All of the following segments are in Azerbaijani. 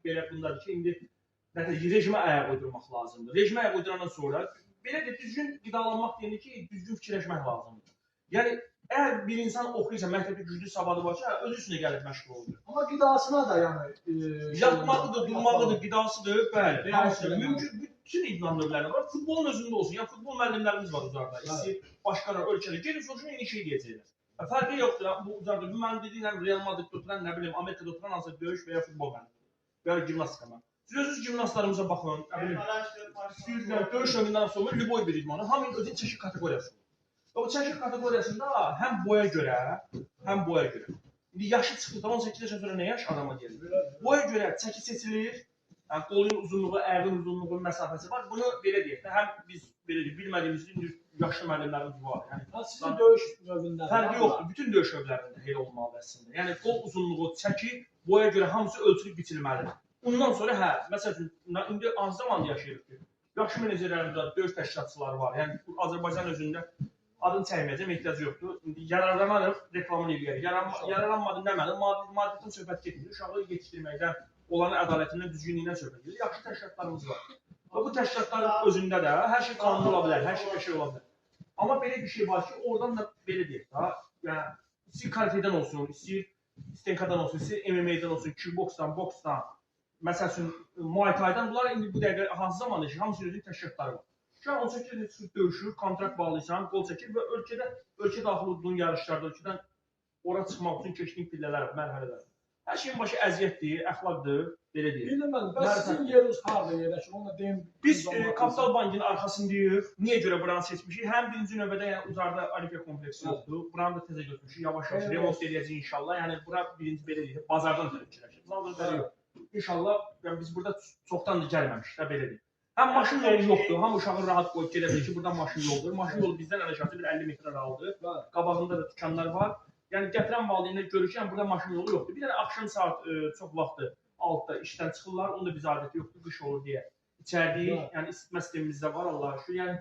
belə bundadır ki, indi rejimə ayaq uydurmaq lazımdır. Rejimə ayaq uydurandan sonra belə də düzgün qidalanmaq deyəndə ki, düzgün fikirləşmək lazımdır. Yəni əgər bir insan oxuyursa, məktəbdə güclü savadı varsa, özü üstünə gəlib məşğul olur. Amma qidasına da yəni yatmaqdır, durmaqdır, qidasıdır, bəli. Hamısı mümkün bütün idman növləri var. Futbolun özündə olsun. Yəni futbol müəllimlərimiz var uzaqda. İstəyir başqa ölkədə gedib soruşun eyni şey deyəcəklər. Fərqi yoxdur. Bu uzaqda mən dediyim Real Madriddə oturan, nə bilim, Amerikada oturan hansı döyüş və ya futbol müəllimi. Və ya gimnastika mən. Siz özünüz gimnastlarımıza baxın, nə bilim. İstəyirlər döyüş növündən sonra Lüboy bir idmanı hamının özü çəki kateqoriyası var. O çəki kateqoriyasında həm boya görə, həm boya görə. İndi yaşı çıxdıqda 18 yaşdan sonra nə yaş adama gəlir? Boya görə çəki seçilir. Yəni qolun uzunluğu, əyrin uzunluğu, məsafəsi var. Bunu belə deyək də, həm biz belə deyək, bilmədiyimiz yaşlı müəllimlərimiz var. Yəni sizin döyüş növündə fərqi yoxdur. Bütün döyüş növlərində elə olmalıdır əslində. Yəni qol uzunluğu, çəki, boya görə hamısı ölçülüb biçilməlidir. Ondan sonra məsəl üçün indi hansı zamanda yaşayırıq ki? Yaxşı menecerlərimizdə döyüş təşkilatçıları var. Yəni Azərbaycan özündə adını çəkməyəcəm, ehtiyacı yoxdur. İndi yararlanarıq, reklamını eləyərik. Yararlanmadı nə mənim? Maddiyyatdan söhbət getmir. Uşaqları yetişdirməkdən, onların ədalətindən, düzgünlüyündən söhbət edir. Yaxşı təşkilatlarımız var. Və bu təşkilatların özündə də hər şey qanuni ola bilər, hər şey qəşəng ola bilər. Amma belə bir şey var ki, oradan da belə deyək də, yəni istəyir karatədən olsun, istəyir stenkadan olsun, istəyir MMA-dən olsun, kickboksdan, boksdan, məsəl üçün Muay Thai-dan, bunlar indi bu dəqiqə hansı zamanda işi, hamısının özünün təşkilatları var. Şu an 18 ildə çıxıb döyüşür, kontrakt bağlayırsan, qol çəkir və ölkə daxil olduğun yarışlarda, ölkədən ora çıxmaq üçün keçdiyin pillələr, mərhələlər. Hər şeyin başı əziyyətdir, əxlaqdır, belə deyək. Bilməm, bəs sizin yeriniz harada yerləşir, onu da deyim. Biz Kapital Bankın arxasındayıq. Niyə görə buranı seçmişik? Həm birinci növbədə yəni uzaqda Olimpiya kompleksi yoxdur. Buranı da təzə götürmüşük, yavaş-yavaş remont edəcəyik inşallah. Yəni bura birinci belə deyək, bazardan fikirləşir. Bazardan yox. İnşallah yəni biz burada çoxdan da gəlməmişik də belə deyək. Həm maşın yolu yoxdur, hamı uşağı rahat qoyub gedə bilir ki, buradan maşın yoludur. Maşın yolu bizdən əlaqəsi bir 50 metr aralıdır. Qabağında da dükanlar var. Yəni gətirən valideynlər görür ki, burada maşın yolu yoxdur. Bir dənə axşam saat çox vaxtı altda işdən çıxırlar. Onun da bizə adəti yoxdur, qış olur deyə. İçəridəyik, yəni isitmə sistemimizdə var Allah'a şükür. Yəni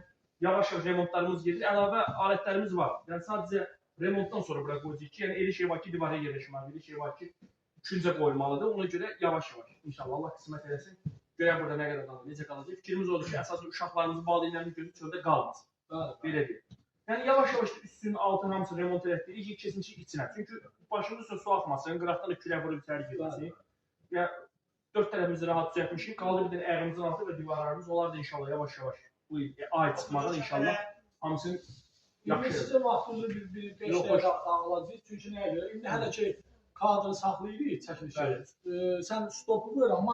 yavaş-yavaş remontlarımız gedir. Əlavə alətlərimiz var. Yəni sadəcə remontdan sonra bura qoyacağıq ki, yəni elə şey var ki, divara yerləşməli, elə şey var ki, üçüncə qoyulmalıdır. Ona görə yavaş-yavaş inşallah Allah qismət eləsin. Görək burada nə qədər qalır, necə qalacaq. Fikrimiz odur ki, əsasən uşaqlarımızın, valideynlərin gözü çöldə qalmasın. Belə deyək. Yəni yavaş-yavaş üstünün, altını hamısı remont etdirik ki, keçmişik içinə. Çünki başımız üstə su axmasın, qıraqdan da külək vurub içəri girməsin. Yəni dörd tərəfimizi rahat düzəltmişik. Qaldı bir dənə ayağımızın altı və divarlarımız. Onlar da inşallah yavaş-yavaş bu ay çıxmadan inşallah hamısını yaxşı edəcək. Sizin vaxtınızı bir 5 dəqiqə dağılacaq. Çünki nəyə görə? İndi hələ ki kadrı saxlayırıq çəkilişi. Sən stopu qoyur, amma